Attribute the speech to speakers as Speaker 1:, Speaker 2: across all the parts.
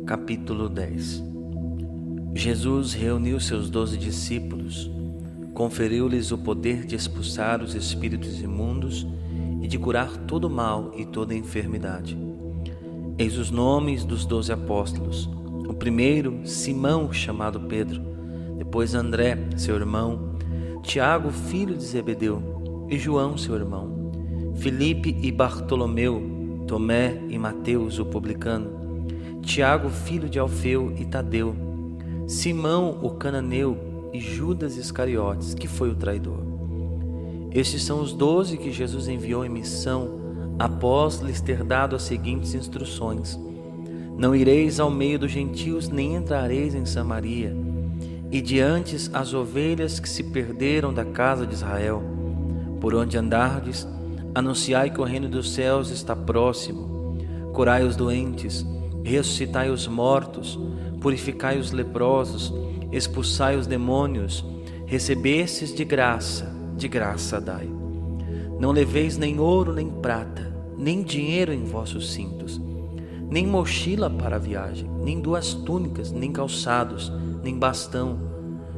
Speaker 1: Capítulo 10. Jesus reuniu seus 12 discípulos, conferiu-lhes o poder de expulsar os espíritos imundos e de curar todo mal e toda enfermidade. Eis os nomes dos 12 apóstolos. O primeiro, Simão, chamado Pedro, depois André, seu irmão, Tiago, filho de Zebedeu, e João, seu irmão, Filipe e Bartolomeu, Tomé e Mateus, o publicano, Tiago, filho de Alfeu e Tadeu, Simão, o cananeu, e Judas Iscariotes, que foi o traidor. Estes são os 12 que Jesus enviou em missão, após lhes ter dado as seguintes instruções: não ireis ao meio dos gentios, nem entrareis em Samaria, e diante as ovelhas que se perderam da casa de Israel. Por onde andardes, anunciai que o reino dos céus está próximo. Curai os doentes, ressuscitai os mortos, purificai os leprosos, expulsai os demônios, recebestes de graça dai. Não leveis nem ouro nem prata, nem dinheiro em vossos cintos, nem mochila para a viagem, nem 2 túnicas, nem calçados, nem bastão,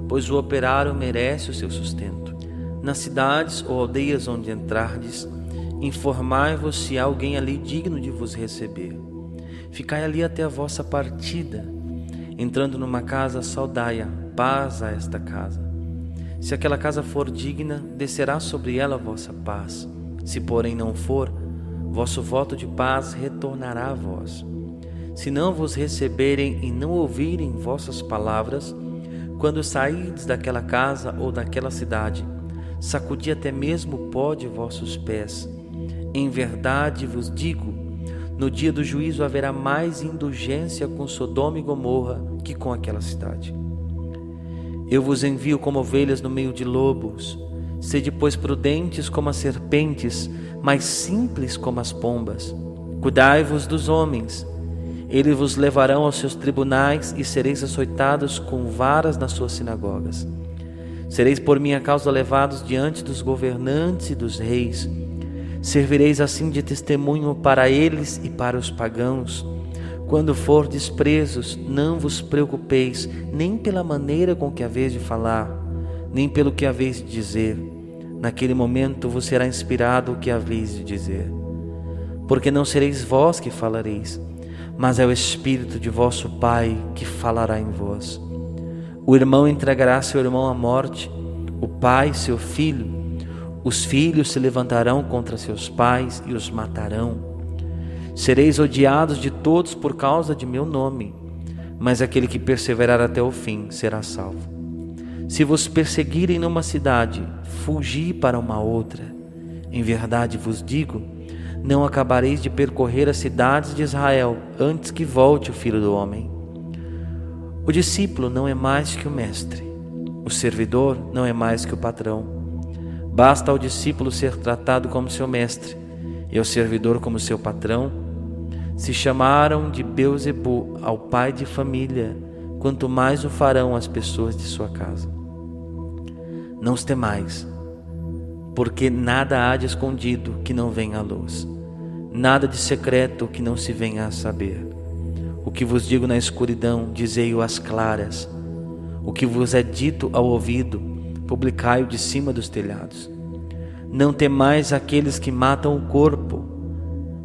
Speaker 1: pois o operário merece o seu sustento. Nas cidades ou aldeias onde entrardes, informai-vos se há alguém ali digno de vos receber. Ficai ali até a vossa partida. Entrando numa casa, saudai-a, paz a esta casa. Se aquela casa for digna, descerá sobre ela a vossa paz. Se porém não for, vosso voto de paz retornará a vós. Se não vos receberem e não ouvirem vossas palavras, quando sairdes daquela casa ou daquela cidade, sacudi até mesmo o pó de vossos pés. Em verdade vos digo, no dia do juízo haverá mais indulgência com Sodoma e Gomorra que com aquela cidade. Eu vos envio como ovelhas no meio de lobos. Sede, pois, prudentes como as serpentes, mas simples como as pombas. Cuidai-vos dos homens. Eles vos levarão aos seus tribunais e sereis açoitados com varas nas suas sinagogas. Sereis por minha causa levados diante dos governantes e dos reis. Servireis assim de testemunho para eles e para os pagãos. Quando fordes presos, não vos preocupeis, nem pela maneira com que haveis de falar, nem pelo que haveis de dizer. Naquele momento vos será inspirado o que haveis de dizer. Porque não sereis vós que falareis, mas é o Espírito de vosso Pai que falará em vós. O irmão entregará seu irmão à morte, o pai seu filho. Os filhos se levantarão contra seus pais e os matarão. Sereis odiados de todos por causa de meu nome, mas aquele que perseverar até o fim será salvo. Se vos perseguirem numa cidade, fugi para uma outra. Em verdade vos digo, não acabareis de percorrer as cidades de Israel antes que volte o Filho do Homem. O discípulo não é mais que o mestre, o servidor não é mais que o patrão. Basta ao discípulo ser tratado como seu mestre e ao servidor como seu patrão. Se chamaram de Beelzebu ao pai de família, quanto mais o farão as pessoas de sua casa. Não os temais, porque nada há de escondido que não venha à luz, nada de secreto que não se venha a saber. O que vos digo na escuridão, dizei-o às claras. O que vos é dito ao ouvido, publicai-o de cima dos telhados. Não temais aqueles que matam o corpo,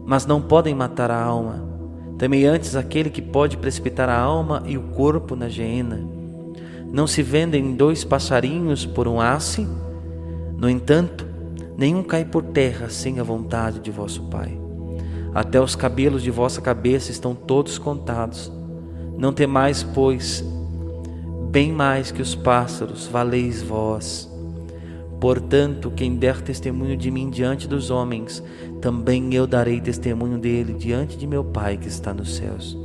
Speaker 1: mas não podem matar a alma. Temei antes aquele que pode precipitar a alma e o corpo na geena. Não se vendem 2 passarinhos por um asse? No entanto, nenhum cai por terra sem a vontade de vosso Pai. Até os cabelos de vossa cabeça estão todos contados. Não temais, pois, bem mais que os pássaros, valeis vós. Portanto, quem der testemunho de mim diante dos homens, também eu darei testemunho dele diante de meu Pai que está nos céus.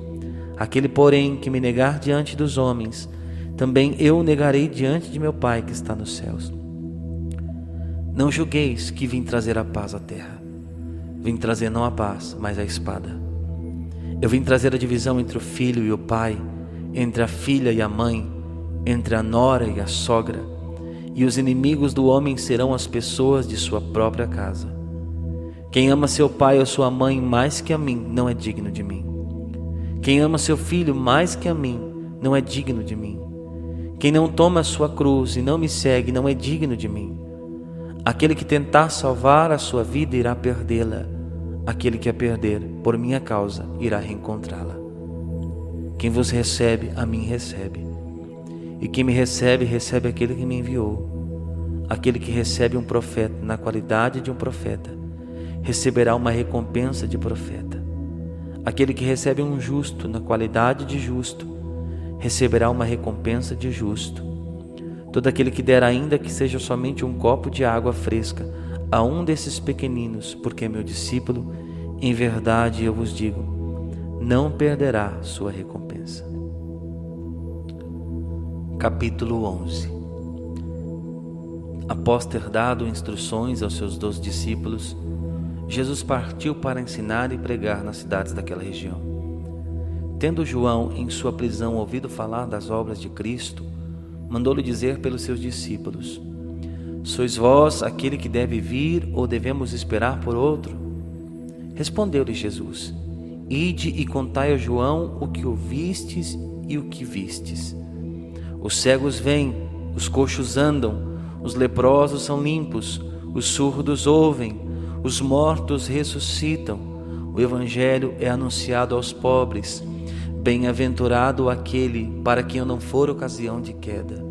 Speaker 1: Aquele, porém, que me negar diante dos homens, também eu o negarei diante de meu Pai que está nos céus. Não julgueis que vim trazer a paz à terra. Vim trazer não a paz, mas a espada. Eu vim trazer a divisão entre o filho e o pai, entre a filha e a mãe, entre a nora e a sogra, e os inimigos do homem serão as pessoas de sua própria casa. Quem ama seu pai ou sua mãe mais que a mim, não é digno de mim. Quem ama seu filho mais que a mim, não é digno de mim. Quem não toma a sua cruz e não me segue, não é digno de mim. Aquele que tentar salvar a sua vida irá perdê-la. Aquele que a perder por minha causa irá reencontrá-la. Quem vos recebe, a mim recebe. E quem me recebe, recebe aquele que me enviou. Aquele que recebe um profeta na qualidade de um profeta, receberá uma recompensa de profeta. Aquele que recebe um justo na qualidade de justo, receberá uma recompensa de justo. Todo aquele que der, ainda que seja somente um copo de água fresca, a um desses pequeninos, porque é meu discípulo, em verdade eu vos digo, não perderá sua recompensa. Capítulo 11. Após ter dado instruções aos seus 12 discípulos, Jesus partiu para ensinar e pregar nas cidades daquela região. Tendo João, em sua prisão, ouvido falar das obras de Cristo, mandou-lhe dizer pelos seus discípulos: Sois vós aquele que deve vir, ou devemos esperar por outro? Respondeu-lhe Jesus: Ide e contai a João o que ouvistes e o que vistes. Os cegos vêm, os coxos andam, os leprosos são limpos, os surdos ouvem, os mortos ressuscitam, o evangelho é anunciado aos pobres. Bem-aventurado aquele para quem não for ocasião de queda.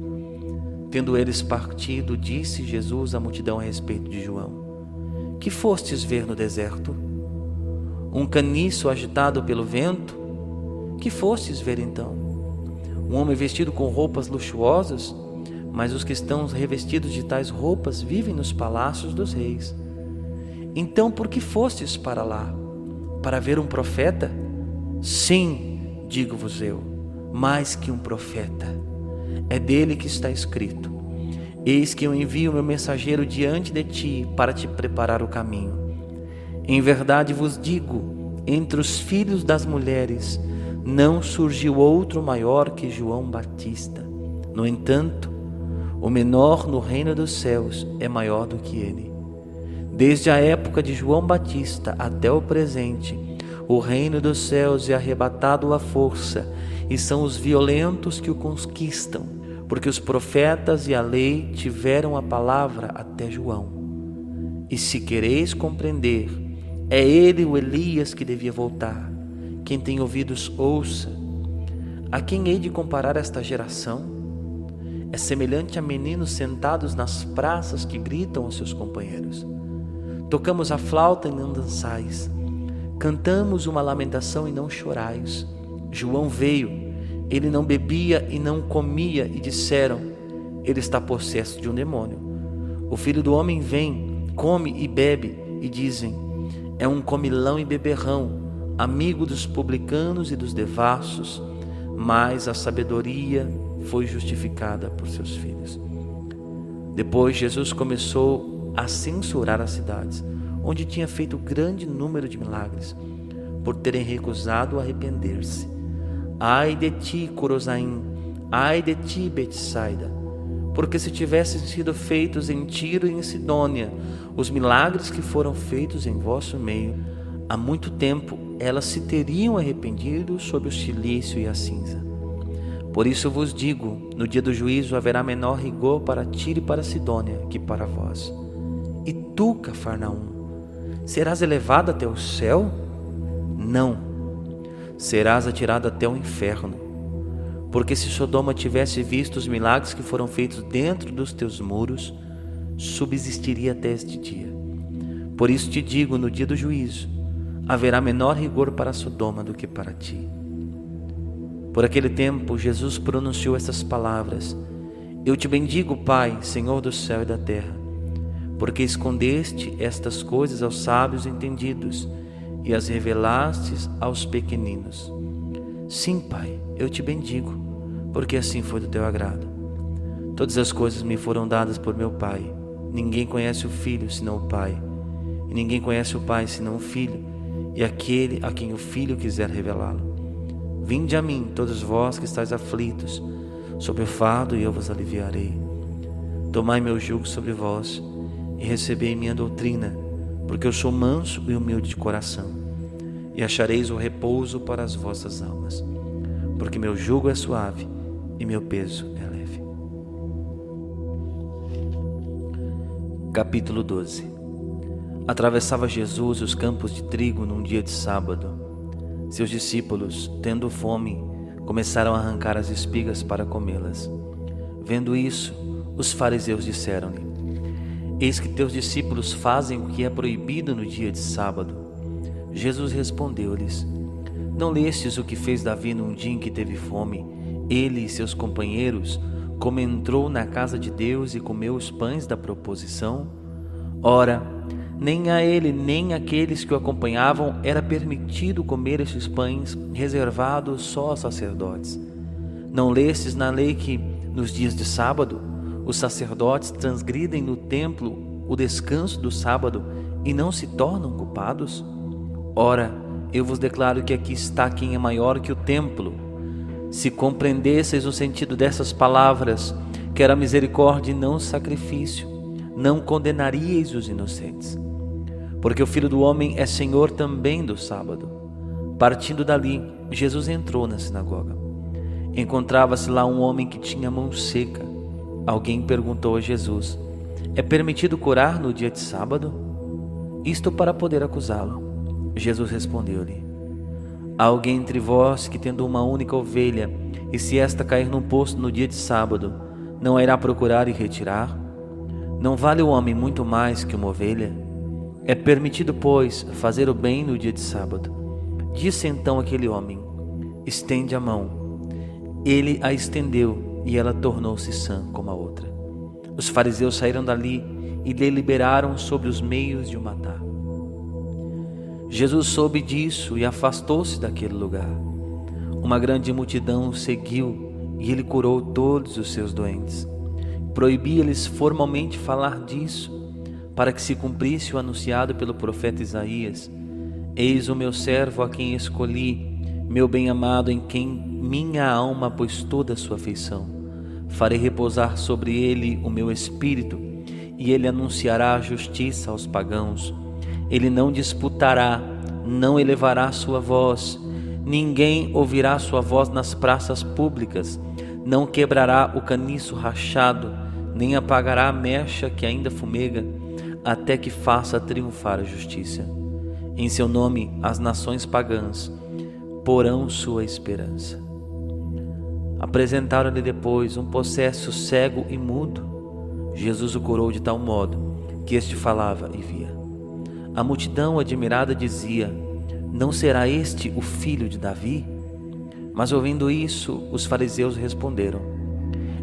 Speaker 1: Tendo eles partido, disse Jesus à multidão a respeito de João: Que fostes ver no deserto? Um caniço agitado pelo vento? Que fostes ver então? Um homem vestido com roupas luxuosas? Mas os que estão revestidos de tais roupas vivem nos palácios dos reis. Então por que fostes para lá? Para ver um profeta? Sim, digo-vos eu, mais que um profeta. É dele que está escrito: Eis que eu envio meu mensageiro diante de ti para te preparar o caminho. Em verdade vos digo, entre os filhos das mulheres não surgiu outro maior que João Batista. No entanto, o menor no reino dos céus é maior do que ele. Desde a época de João Batista até o presente, o reino dos céus é arrebatado à força, e são os violentos que o conquistam, porque os profetas e a lei tiveram a palavra até João. E se quereis compreender, é ele o Elias que devia voltar. Quem tem ouvidos, ouça. A quem hei de comparar esta geração? É semelhante a meninos sentados nas praças que gritam aos seus companheiros: Tocamos a flauta e não dançais, cantamos uma lamentação e não chorais. João veio, ele não bebia e não comia, e disseram: Ele está possesso de um demônio. O Filho do Homem vem, come e bebe, e dizem: É um comilão e beberrão, amigo dos publicanos e dos devassos. Mas a sabedoria foi justificada por seus filhos. Depois Jesus começou a censurar as cidades, onde tinha feito grande número de milagres, por terem recusado arrepender-se. Ai de ti, Corozaim! Ai de ti, Betsaida! Porque se tivessem sido feitos em Tiro e em Sidônia os milagres que foram feitos em vosso meio, há muito tempo elas se teriam arrependido sob o cilício e a cinza. Por isso vos digo, no dia do juízo haverá menor rigor para Tiro e para Sidônia que para vós. E tu, Cafarnaum, serás elevado até o céu? Não, serás atirado até o inferno. Porque se Sodoma tivesse visto os milagres que foram feitos dentro dos teus muros, subsistiria até este dia. Por isso te digo, no dia do juízo, haverá menor rigor para Sodoma do que para ti. Por aquele tempo, Jesus pronunciou estas palavras: Eu te bendigo, Pai, Senhor do céu e da terra, porque escondeste estas coisas aos sábios entendidos e as revelastes aos pequeninos. Sim, Pai, eu te bendigo, porque assim foi do teu agrado. Todas as coisas me foram dadas por meu Pai. Ninguém conhece o Filho senão o Pai, e ninguém conhece o Pai senão o Filho, e aquele a quem o Filho quiser revelá-lo. Vinde a mim, todos vós que estáis aflitos, sob o fardo, e eu vos aliviarei. Tomai meu jugo sobre vós, e recebei minha doutrina, porque eu sou manso e humilde de coração, e achareis o repouso para as vossas almas, porque meu jugo é suave e meu peso é leve. Capítulo 12. Atravessava Jesus os campos de trigo num dia de sábado. Seus discípulos, tendo fome, começaram a arrancar as espigas para comê-las. Vendo isso, os fariseus disseram-lhe: Eis que teus discípulos fazem o que é proibido no dia de sábado. Jesus respondeu-lhes: Não lestes o que fez Davi num dia em que teve fome? Ele e seus companheiros, como entrou na casa de Deus e comeu os pães da proposição? Ora, nem a ele nem àqueles que o acompanhavam era permitido comer estes pães reservados só aos sacerdotes. Não lestes na lei que, nos dias de sábado, os sacerdotes transgridem no templo o descanso do sábado e não se tornam culpados? Ora, eu vos declaro que aqui está quem é maior que o templo. Se compreendesseis o sentido dessas palavras, que era misericórdia e não sacrifício, não condenaríeis os inocentes. Porque o Filho do Homem é Senhor também do sábado. Partindo dali, Jesus entrou na sinagoga. Encontrava-se lá um homem que tinha mão seca. Alguém perguntou a Jesus: É permitido curar no dia de sábado? Isto para poder acusá-lo. Jesus respondeu-lhe: Há alguém entre vós que, tendo uma única ovelha, e se esta cair num poço no dia de sábado, não a irá procurar e retirar? Não vale o homem muito mais que uma ovelha? É permitido, pois, fazer o bem no dia de sábado. Disse então aquele homem: Estende a mão. Ele a estendeu e ela tornou-se sã como a outra. Os fariseus saíram dali e deliberaram sobre os meios de o matar. Jesus soube disso e afastou-se daquele lugar. Uma grande multidão o seguiu e ele curou todos os seus doentes. Proibia-lhes formalmente falar disso, para que se cumprisse o anunciado pelo profeta Isaías: Eis o meu servo a quem escolhi, meu bem-amado em quem minha alma pôs toda a sua afeição. Farei repousar sobre ele o meu espírito, e ele anunciará a justiça aos pagãos. Ele não disputará, não elevará sua voz, ninguém ouvirá sua voz nas praças públicas, não quebrará o caniço rachado, nem apagará a mecha que ainda fumega, até que faça triunfar a justiça. Em seu nome as nações pagãs porão sua esperança. Apresentaram-lhe depois um possesso cego e mudo. Jesus o curou de tal modo que este falava e via. A multidão admirada dizia: Não será este o filho de Davi? Mas ouvindo isso, os fariseus responderam: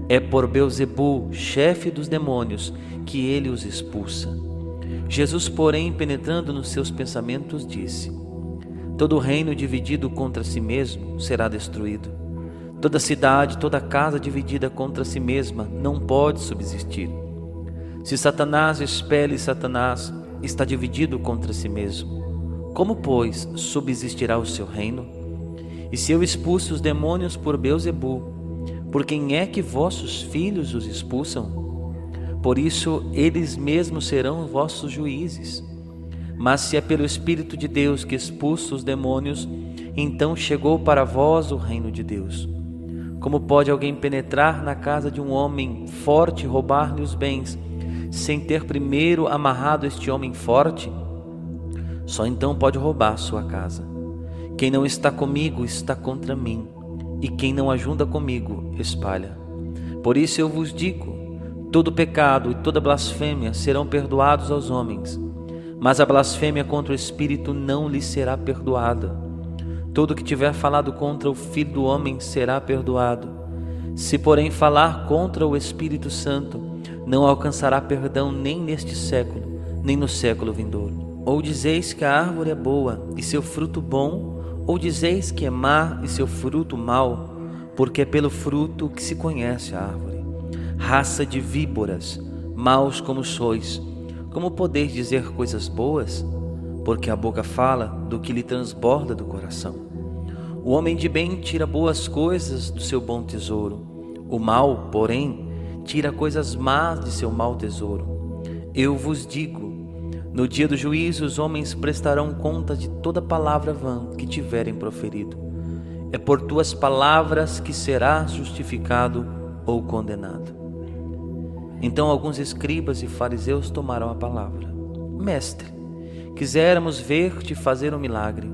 Speaker 1: É por Beelzebu, chefe dos demônios, que ele os expulsa. Jesus, porém, penetrando nos seus pensamentos, disse: Todo reino dividido contra si mesmo será destruído. Toda cidade, toda casa dividida contra si mesma não pode subsistir. Se Satanás expele Satanás, está dividido contra si mesmo. Como, pois, subsistirá o seu reino? E se eu expulso os demônios por Beelzebu, por quem é que vossos filhos os expulsam? Por isso eles mesmos serão vossos juízes. Mas se é pelo Espírito de Deus que expulsa os demônios, então chegou para vós o reino de Deus. Como pode alguém penetrar na casa de um homem forte e roubar-lhe os bens, sem ter primeiro amarrado este homem forte? Só então pode roubar sua casa. Quem não está comigo está contra mim, e quem não ajunta comigo espalha. Por isso eu vos digo: todo pecado e toda blasfêmia serão perdoados aos homens, mas a blasfêmia contra o Espírito não lhe será perdoada. Todo que tiver falado contra o Filho do Homem será perdoado. Se, porém, falar contra o Espírito Santo, não alcançará perdão nem neste século, nem no século vindouro. Ou dizeis que a árvore é boa e seu fruto bom, ou dizeis que é má e seu fruto mau, porque é pelo fruto que se conhece a árvore. Raça de víboras, maus como sois, como podeis dizer coisas boas? Porque a boca fala do que lhe transborda do coração. O homem de bem tira boas coisas do seu bom tesouro. O mau, porém, tira coisas más de seu mau tesouro. Eu vos digo, No dia do juízo, os homens prestarão conta de toda palavra vã que tiverem proferido. É por tuas palavras que serás justificado ou condenado. Então alguns escribas e fariseus tomaram a palavra. Mestre, quiséramos ver-te fazer um milagre.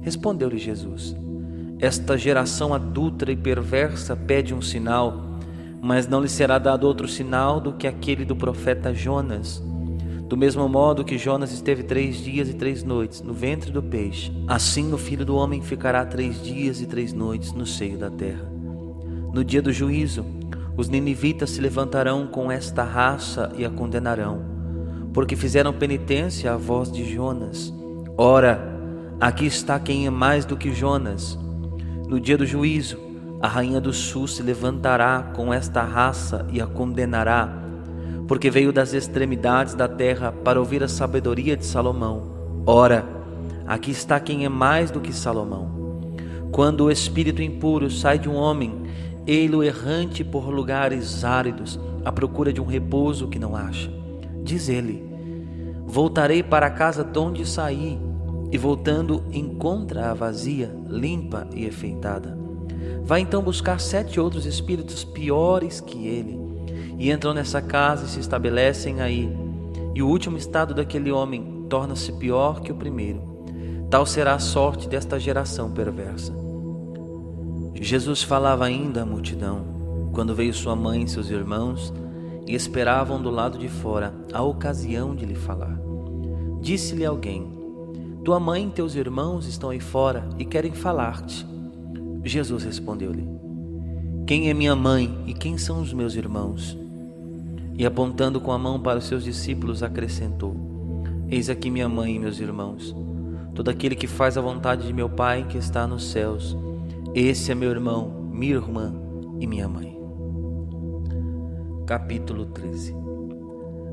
Speaker 1: Respondeu-lhe Jesus: Esta geração adúltera e perversa pede um sinal, mas não lhe será dado outro sinal do que aquele do profeta Jonas. Do mesmo modo que Jonas esteve 3 dias e 3 noites no ventre do peixe, assim o Filho do Homem ficará 3 dias e 3 noites no seio da terra. No dia do juízo, os ninivitas se levantarão com esta raça e a condenarão, porque fizeram penitência à voz de Jonas. Ora, aqui está quem é mais do que Jonas. No dia do juízo, a rainha do sul se levantará com esta raça e a condenará, porque veio das extremidades da terra para ouvir a sabedoria de Salomão. Ora, aqui está quem é mais do que Salomão. Quando o espírito impuro sai de um homem, ele-o errante por lugares áridos, à procura de um repouso que não acha. Diz ele: Voltarei para a casa de onde saí, e voltando encontra-a vazia, limpa e enfeitada. Vai então buscar 7 outros espíritos piores que ele, e entram nessa casa e se estabelecem aí. E o último estado daquele homem torna-se pior que o primeiro. Tal será a sorte desta geração perversa. Jesus falava ainda à multidão, quando veio sua mãe e seus irmãos, e esperavam do lado de fora a ocasião de lhe falar. Disse-lhe alguém: Tua mãe e teus irmãos estão aí fora e querem falar-te. Jesus respondeu-lhe: Quem é minha mãe e quem são os meus irmãos? E apontando com a mão para os seus discípulos, acrescentou: Eis aqui minha mãe e meus irmãos. Todo aquele que faz a vontade de meu Pai que está nos céus, esse é meu irmão, minha irmã e minha mãe. Capítulo 13.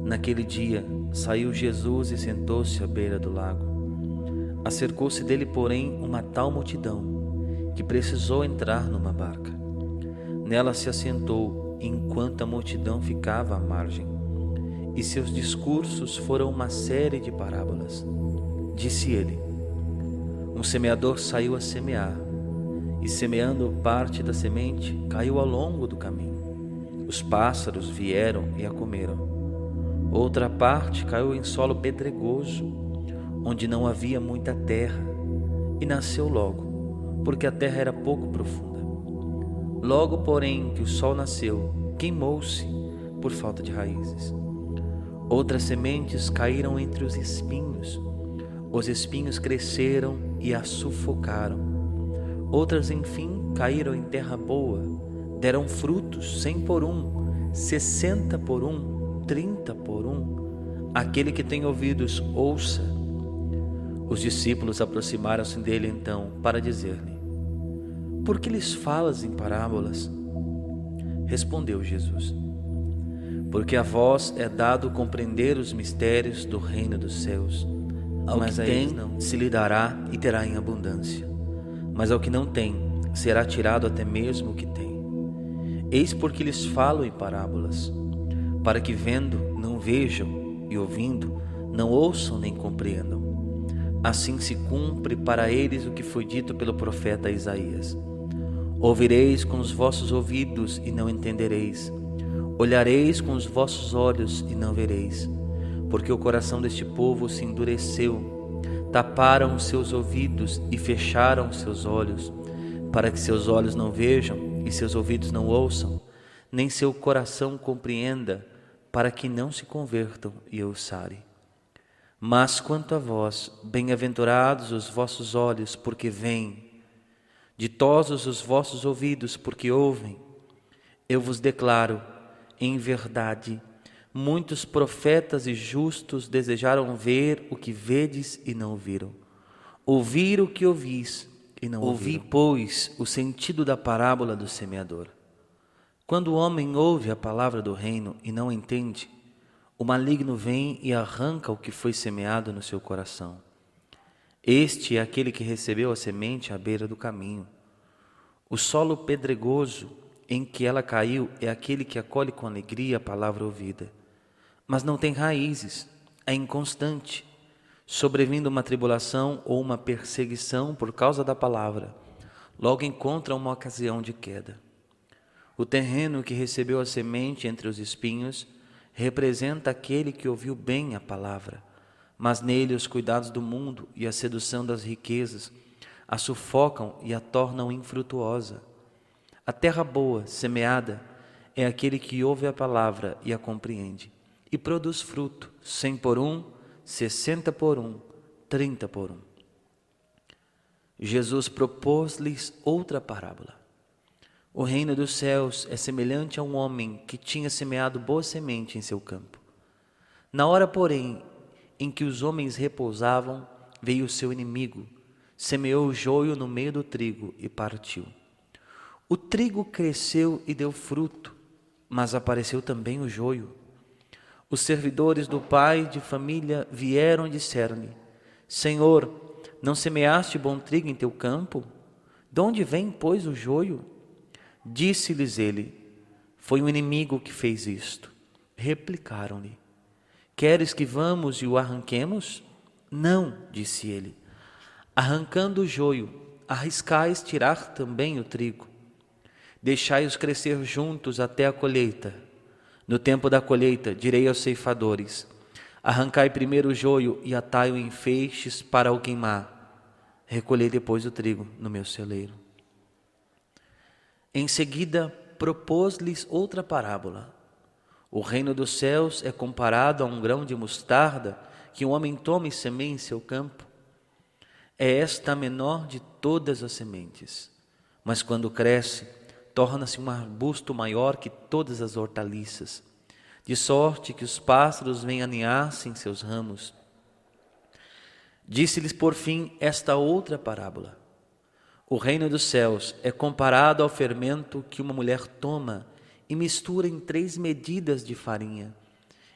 Speaker 1: Naquele dia, saiu Jesus e sentou-se à beira do lago. Acercou-se dele, porém, uma tal multidão, que precisou entrar numa barca. Nela se assentou, enquanto a multidão ficava à margem, e seus discursos foram uma série de parábolas. Disse ele: Um semeador saiu a semear, e semeando parte da semente, caiu ao longo do caminho. Os pássaros vieram e a comeram. Outra parte caiu em solo pedregoso, onde não havia muita terra, e nasceu logo, porque a terra era pouco profunda. Logo, porém, que o sol nasceu, queimou-se por falta de raízes. Outras sementes caíram entre os espinhos. Os espinhos cresceram e a sufocaram. Outras, enfim, caíram em terra boa, deram frutos 100 por 1, 60 por 1, 30 por 1. Aquele que tem ouvidos, ouça. Os discípulos aproximaram-se dele então para dizer-lhe: Por que lhes falas em parábolas? Respondeu Jesus: Porque a vós é dado compreender os mistérios do reino dos céus. Ao que tem, se lhe dará e terá em abundância. Mas ao que não tem, será tirado até mesmo o que tem. Eis porque lhes falo em parábolas, para que vendo não vejam, e ouvindo não ouçam nem compreendam. Assim se cumpre para eles o que foi dito pelo profeta Isaías: Ouvireis com os vossos ouvidos e não entendereis, olhareis com os vossos olhos e não vereis, porque o coração deste povo se endureceu, taparam os seus ouvidos e fecharam os seus olhos, para que seus olhos não vejam e seus ouvidos não ouçam, nem seu coração compreenda, para que não se convertam e ouçarem. Mas quanto a vós, bem-aventurados os vossos olhos, porque veem, ditosos os vossos ouvidos, porque ouvem. Eu vos declaro, em verdade, muitos profetas e justos desejaram ver o que vedes e não viram, ouvir o que ouvis e não ouviram. Ouvi, pois, o sentido da parábola do semeador. Quando o homem ouve a palavra do reino e não entende, o maligno vem e arranca o que foi semeado no seu coração. Este é aquele que recebeu a semente à beira do caminho. O solo pedregoso em que ela caiu é aquele que acolhe com alegria a palavra ouvida, mas não tem raízes. é inconstante, sobrevindo uma tribulação ou uma perseguição por causa da palavra, logo encontra uma ocasião de queda. O terreno que recebeu a semente entre os espinhos representa aquele que ouviu bem a palavra, mas nele os cuidados do mundo e a sedução das riquezas a sufocam e a tornam infrutuosa. A terra boa, semeada, é aquele que ouve a palavra e a compreende, e produz fruto, 100 por 1, 60 por 1, 30 por 1. Jesus propôs-lhes outra parábola. O reino dos céus é semelhante a um homem que tinha semeado boa semente em seu campo. Na hora, porém, em que os homens repousavam, veio o seu inimigo, semeou o joio no meio do trigo e partiu. O trigo cresceu e deu fruto, mas apareceu também o joio. Os servidores do pai de família vieram e disseram-lhe: Senhor, não semeaste bom trigo em teu campo? De onde vem, pois, o joio? Disse-lhes ele: Foi o inimigo que fez isto. Replicaram-lhe: Queres que vamos e o arranquemos? Não, disse ele. Arrancando o joio, arriscais tirar também o trigo. Deixai-os crescer juntos até a colheita. No tempo da colheita, direi aos ceifadores: Arrancai primeiro o joio e atai-o em feixes para o queimar. Recolhei depois o trigo no meu celeiro. Em seguida, propôs-lhes outra parábola. O reino dos céus é comparado a um grão de mostarda que um homem toma e semeia em seu campo. É esta a menor de todas as sementes, mas quando cresce, torna-se um arbusto maior que todas as hortaliças, de sorte que os pássaros vêm aninhar-se em seus ramos. Disse-lhes por fim esta outra parábola. O reino dos céus é comparado ao fermento que uma mulher toma e mistura em 3 medidas de farinha,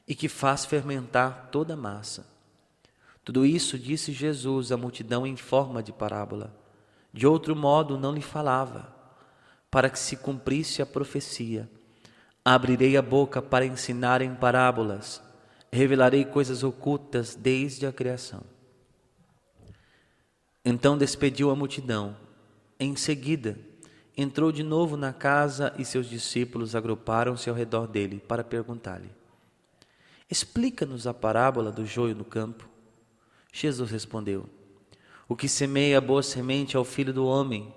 Speaker 1: e que faz fermentar toda a massa. Tudo isso disse Jesus à multidão em forma de parábola. De outro modo não lhe falava, para que se cumprisse a profecia: Abrirei a boca para ensinar em parábolas, revelarei coisas ocultas desde a criação. Então despediu a multidão. Em seguida, entrou de novo na casa e seus discípulos agruparam-se ao redor dele para perguntar-lhe: Explica-nos a parábola do joio no campo. Jesus respondeu: O que semeia a boa semente é o Filho do homem.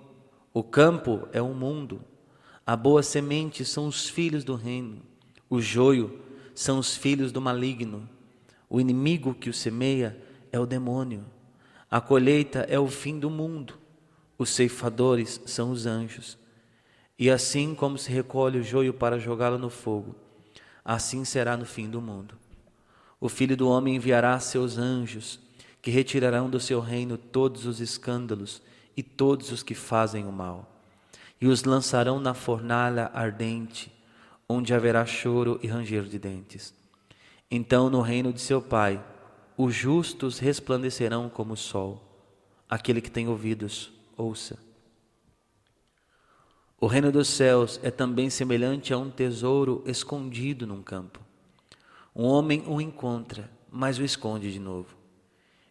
Speaker 1: O campo é o mundo. A boa semente são os filhos do reino. O joio são os filhos do maligno. O inimigo que o semeia é o demônio. A colheita é o fim do mundo. Os ceifadores são os anjos. E assim como se recolhe o joio para jogá-lo no fogo, assim será no fim do mundo. O Filho do homem enviará seus anjos, que retirarão do seu reino todos os escândalos e todos os que fazem o mal, e os lançarão na fornalha ardente, onde haverá choro e ranger de dentes. Então, no reino de seu Pai, os justos resplandecerão como o sol. Aquele que tem ouvidos, ouça. O reino dos céus é também semelhante a um tesouro escondido num campo. Um homem o encontra, mas o esconde de novo.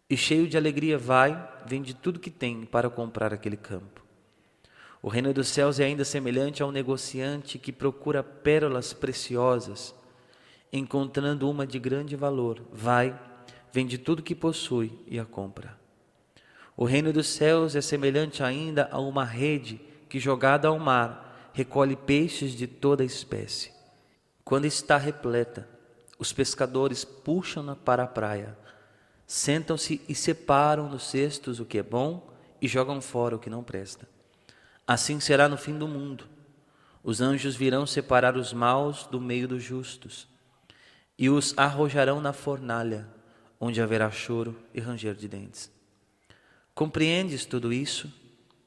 Speaker 1: E cheio de alegria vai, vende tudo que tem para comprar aquele campo. O reino dos céus é ainda semelhante a um negociante que procura pérolas preciosas. Encontrando uma de grande valor, vai, vende tudo que possui e a compra. O reino dos céus é semelhante ainda a uma rede que, jogada ao mar, recolhe peixes de toda espécie. Quando está repleta, os pescadores puxam-na para a praia, sentam-se e separam nos cestos o que é bom e jogam fora o que não presta. Assim será no fim do mundo. Os anjos virão separar os maus do meio dos justos e os arrojarão na fornalha, onde haverá choro e ranger de dentes. Compreendes tudo isso?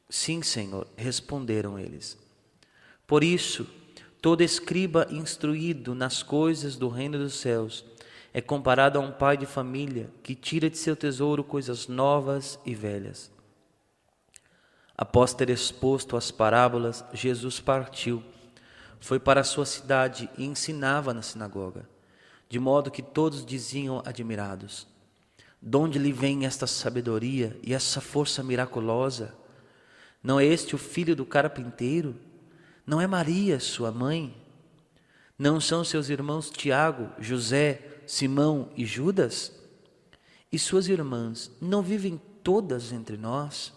Speaker 1: Sim, Senhor, responderam eles. Por isso, todo escriba instruído nas coisas do reino dos céus é comparado a um pai de família que tira de seu tesouro coisas novas e velhas. Após ter exposto as parábolas, Jesus partiu, foi para a sua cidade e ensinava na sinagoga. de modo que todos diziam admirados: de onde lhe vem esta sabedoria e essa força miraculosa? Não é este o filho do carpinteiro? Não é Maria, sua mãe? Não são seus irmãos Tiago, José, Simão e Judas? E suas irmãs não vivem todas entre nós?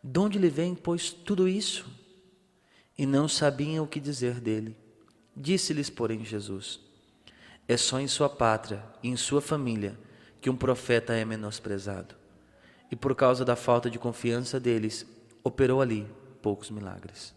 Speaker 1: De onde lhe vem, pois, tudo isso? E não sabiam o que dizer dele. Disse-lhes, porém, Jesus: é só em sua pátria e em sua família que um profeta é menosprezado. E por causa da falta de confiança deles, operou ali poucos milagres.